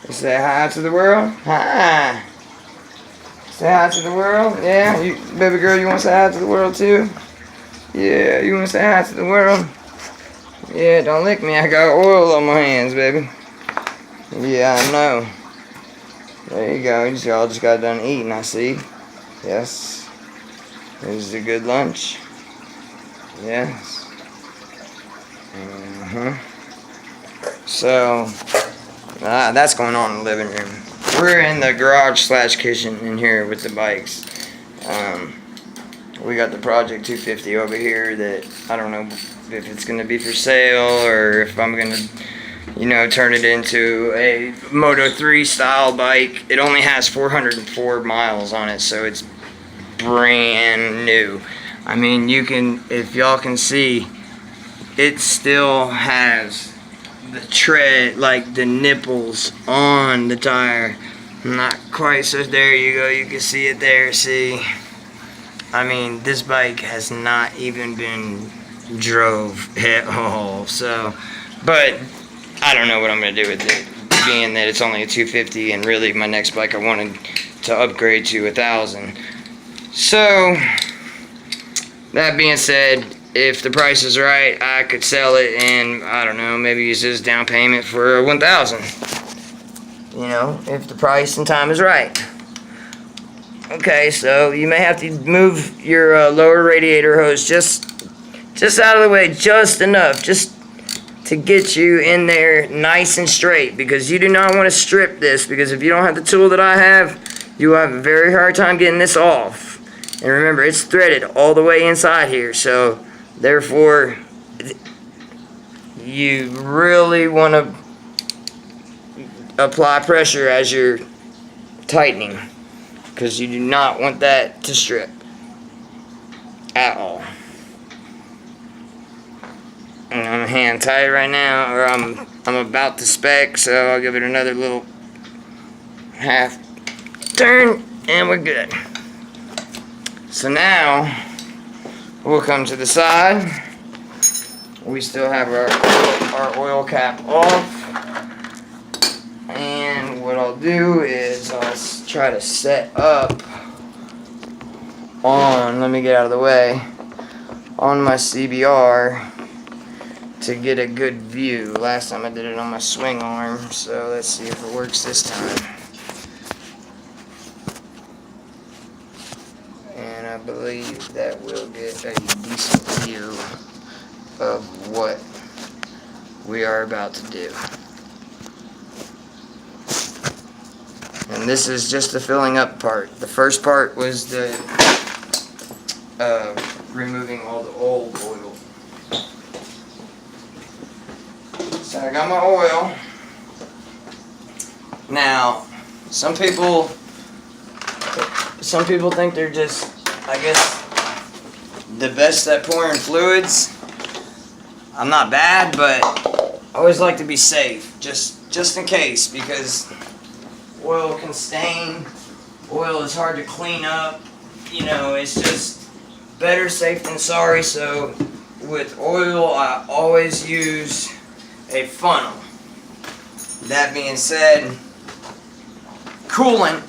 Say hi to the world. Hi. Say hi to the world. Yeah, you, baby girl, you want to say hi to the world too? Yeah, you want to say hi to the world? Yeah, don't lick me. I got oil on my hands, baby. Yeah, I know. There you go. Y'all just got done eating, I see. Yes. This is a good lunch. Yes. So, that's going on in the living room. We're in the garage slash kitchen in here with the bikes. We got the Project 250 over here that I don't know if it's going to be for sale or if I'm going to, you know, turn it into a Moto 3 style bike. It only has 404 miles on it, so it's brand new. I mean, you can, if y'all can see, it still has the tread, like the nipples on the tire. Not quite, so there you go, you can see it there, see. I mean, this bike has not even been drove at all, so, but I don't know what I'm going to do with it, being that it's only a 250, and really my next bike I wanted to upgrade to 1,000. So, that being said, if the price is right, I could sell it and, I don't know, maybe use this down payment for 1,000. You know, if the price and time is right. Okay, so you may have to move your lower radiator hose just out of the way, just enough, just to get you in there nice and straight, because you do not want to strip this, because if you don't have the tool that I have, you will have a very hard time getting this off. And remember, it's threaded all the way inside here, so therefore you really want to apply pressure as you're tightening, because you do not want that to strip at all. And I'm hand tight right now, or I'm about to spec, so I'll give it another little half turn and we're good. So now we'll come to the side. We still have our oil cap off. And what I'll do is I'll try to set up on, let me get out of the way, on my CBR to get a good view. Last time I did it on my swing arm, so let's see if it works this time. And I believe that we'll get a decent view of what we are about to do. And this is just the filling up part. The first part was the removing all the old oil. So I got my oil. Now, some people think they're just, I guess, the best at pouring fluids. I'm not bad, but I always like to be safe, just in case, because oil can stain. Oil is hard to clean up. You know, it's just better safe than sorry. So with oil, I always use a funnel. That being said, coolant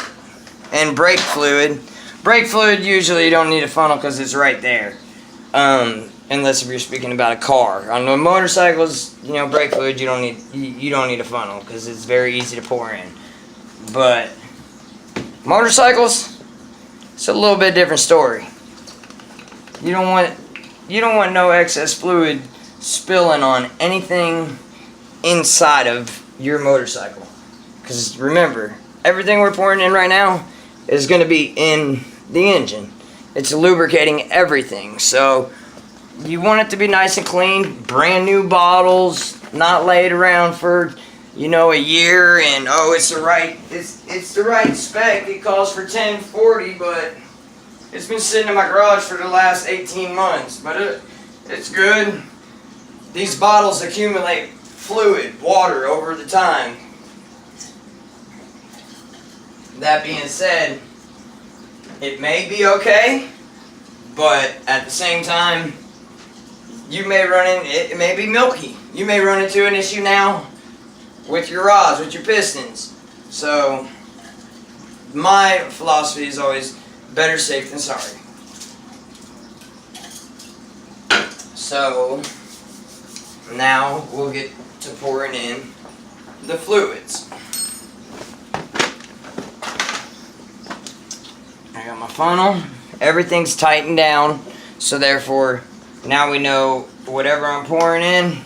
and brake fluid. Brake fluid, usually you don't need a funnel because it's right there. Unless if you're speaking about a car. On the motorcycles, you know, brake fluid, you don't need a funnel because it's very easy to pour in. But motorcycles, it's a little bit different story. You don't want no excess fluid spilling on anything inside of your motorcycle. Because remember, everything we're pouring in right now is going to be in the engine. It's lubricating everything. So you want it to be nice and clean, brand new bottles, not laid around for, you know, a year, and oh, it's the right spec. It calls for 1040, but it's been sitting in my garage for the last 18 months. But it's good. These bottles accumulate fluid, water over the time. That being said, it may be okay, but at the same time, you may run in, it may be milky. You may run into an issue now with your rods, with your pistons. So my philosophy is always better safe than sorry. So now we'll get to pouring in the fluids. I got my funnel. Everything's tightened down, so therefore now we know whatever I'm pouring in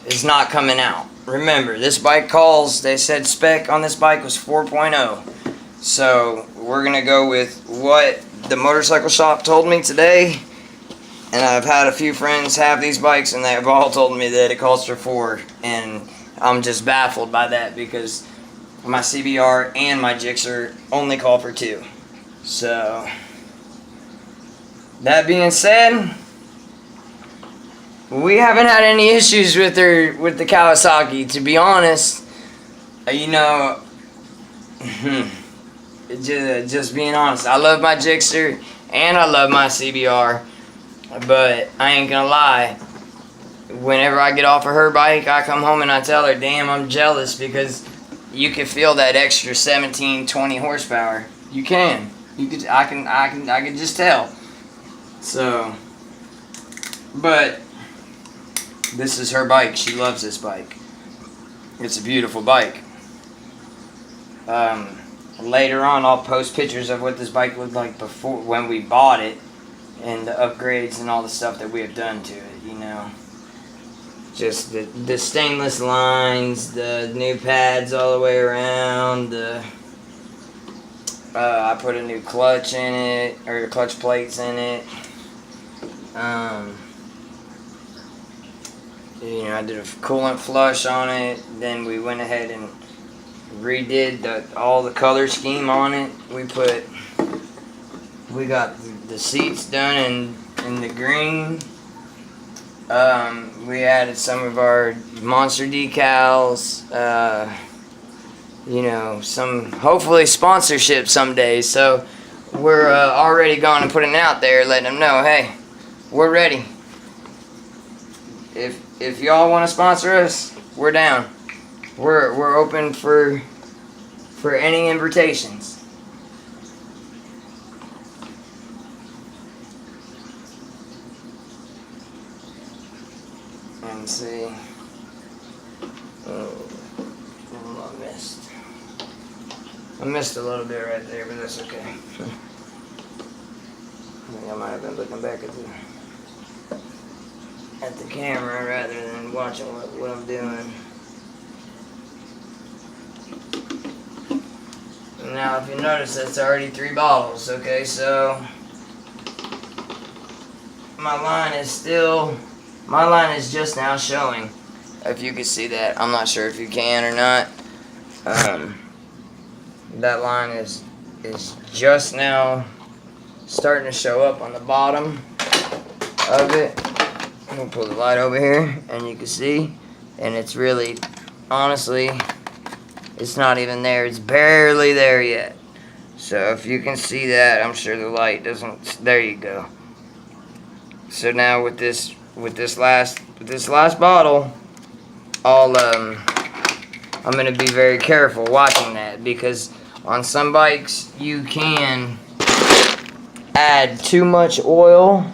is not coming out. Remember, this bike calls, they said spec on this bike was 4.0. So we're gonna go with what the motorcycle shop told me today. And I've had a few friends have these bikes and they've all told me that it calls for 4. And I'm just baffled by that because my CBR and my Gixxer only call for 2. So, that being said, we haven't had any issues with the Kawasaki, to be honest. You know, just being honest, I love my Gixxer and I love my CBR, but I ain't gonna lie, whenever I get off of her bike, I come home and I tell her, damn, I'm jealous, because you can feel that extra 17, 20 horsepower. You can. I can just tell. So, but this is her bike. She loves this bike. It's a beautiful bike. Later on, I'll post pictures of what this bike looked like before, when we bought it, and the upgrades and all the stuff that we have done to it, you know. Just the stainless lines, the new pads all the way around, I put a new clutch in it, or clutch plates in it. You know, I did a coolant flush on it. Then we went ahead and redid all the color scheme on it. We got the seats done in the green. We added some of our monster decals. You know, some hopefully sponsorship someday. So we're already going and putting it out there, letting them know, hey, we're ready. If y'all want to sponsor us, we're down. We're open for any invitations. And see. Oh, I missed a little bit right there, but that's okay. I think I might have been looking back at the camera rather than watching what I'm doing. Now, if you notice, that's already 3 bottles. Okay, so my line is just now showing. If you can see that, I'm not sure if you can or not. That line is just now starting to show up on the bottom of it. I'm gonna pull the light over here and you can see, and it's really, honestly, it's not even there. It's barely there yet. So if you can see that, I'm sure the light doesn't. There you go. So now with this last bottle, I'm gonna be very careful watching that, because on some bikes you can add too much oil,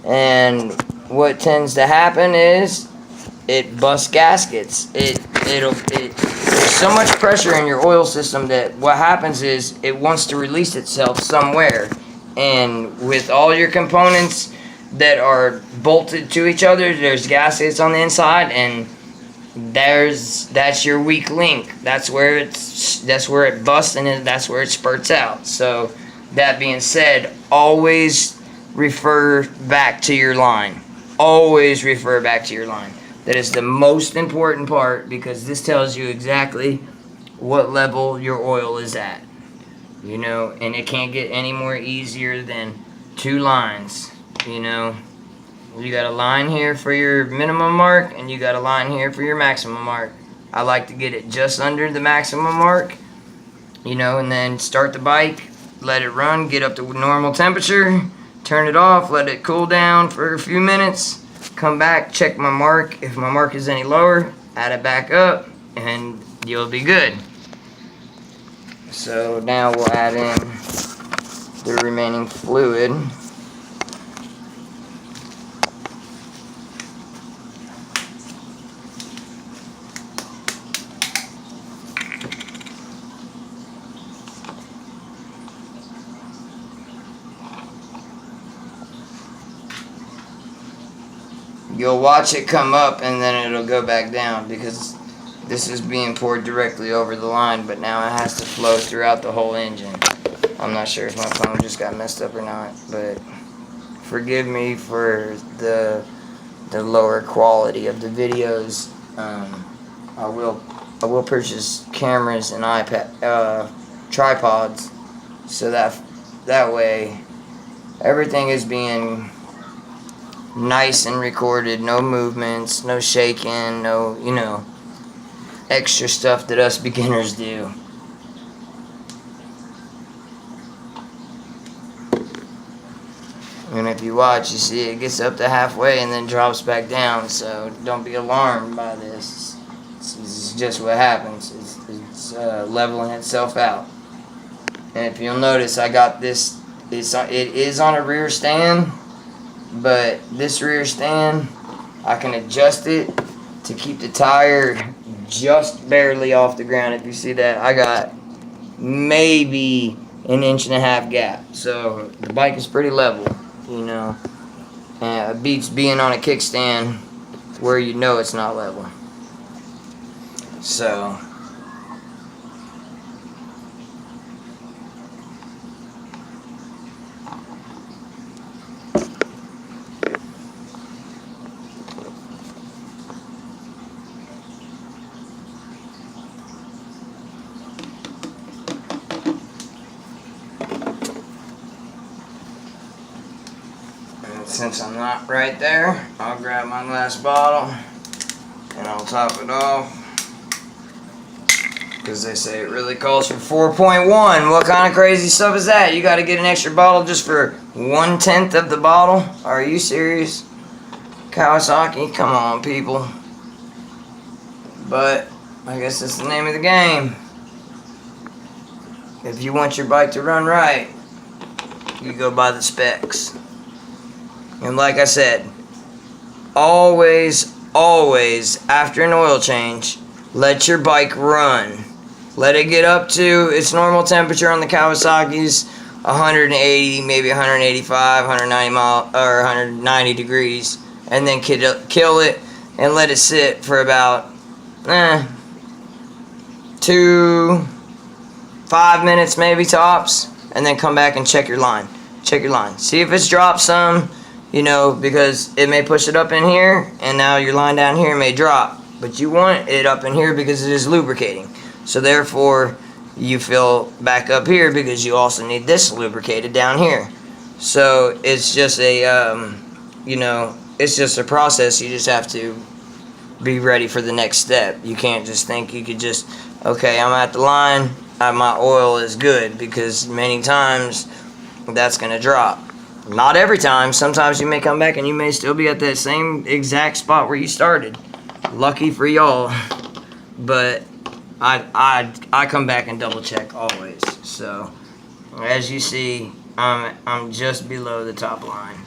and what tends to happen is it busts gaskets. There's so much pressure in your oil system that what happens is it wants to release itself somewhere, and with all your components that are bolted to each other, there's gaskets on the inside, and that's your weak link. That's where it busts, and then that's where it spurts out. So that being said, always refer back to your line. Always refer back to your line. That is the most important part, because this tells you exactly what level your oil is at. You know, and it can't get any more easier than 2 lines. You know, you got a line here for your minimum mark, and you got a line here for your maximum mark. I like to get it just under the maximum mark, you know, and then start the bike, let it run, get up to normal temperature, turn it off, let it cool down for a few minutes, come back, check my mark. If my mark is any lower, add it back up, and you'll be good. So now we'll add in the remaining fluid. You'll watch it come up and then it'll go back down because this is being poured directly over the line, but now it has to flow throughout the whole engine. I'm not sure if my phone just got messed up or not, but forgive me for the lower quality of the videos. I will purchase cameras and iPad tripods so that way everything is being nice and recorded, no movements, no shaking, no, you know, extra stuff that us beginners do. And if you watch, you see it gets up to halfway and then drops back down, so don't be alarmed by this. This is just what happens. It's leveling itself out. And if you'll notice, I got this, it is on a rear stand, but this rear stand, I can adjust it to keep the tire just barely off the ground. If you see that, I got maybe an 1.5 inch gap. So the bike is pretty level, you know. It beats being on a kickstand where you know it's not level. So since I'm not right there, I'll grab my last bottle and I'll top it off, because they say it really calls for 4.1. What kind of crazy stuff is that? You got to get an extra bottle just for 1/10 of the bottle? Are you serious? Kawasaki, come on, people. But I guess that's the name of the game. If you want your bike to run right, you go by the specs. And like I said, always after an oil change, let your bike run. Let it get up to its normal temperature on the Kawasaki's 180, maybe 185, 190 degrees, and then kill it and let it sit for about 5 minutes maybe tops, and then come back and check your line. Check your line. See if it's dropped some. You know, because it may push it up in here, and now your line down here may drop. But you want it up in here because it is lubricating. So therefore, you fill back up here because you also need this lubricated down here. So it's just a, you know, it's just a process. You just have to be ready for the next step. You can't just think you could just, okay, I'm at the line, my oil is good, because many times that's going to drop. Not every time. Sometimes you may come back and you may still be at that same exact spot where you started. Lucky for y'all. But I come back and double check always. So as you see, I'm just below the top line.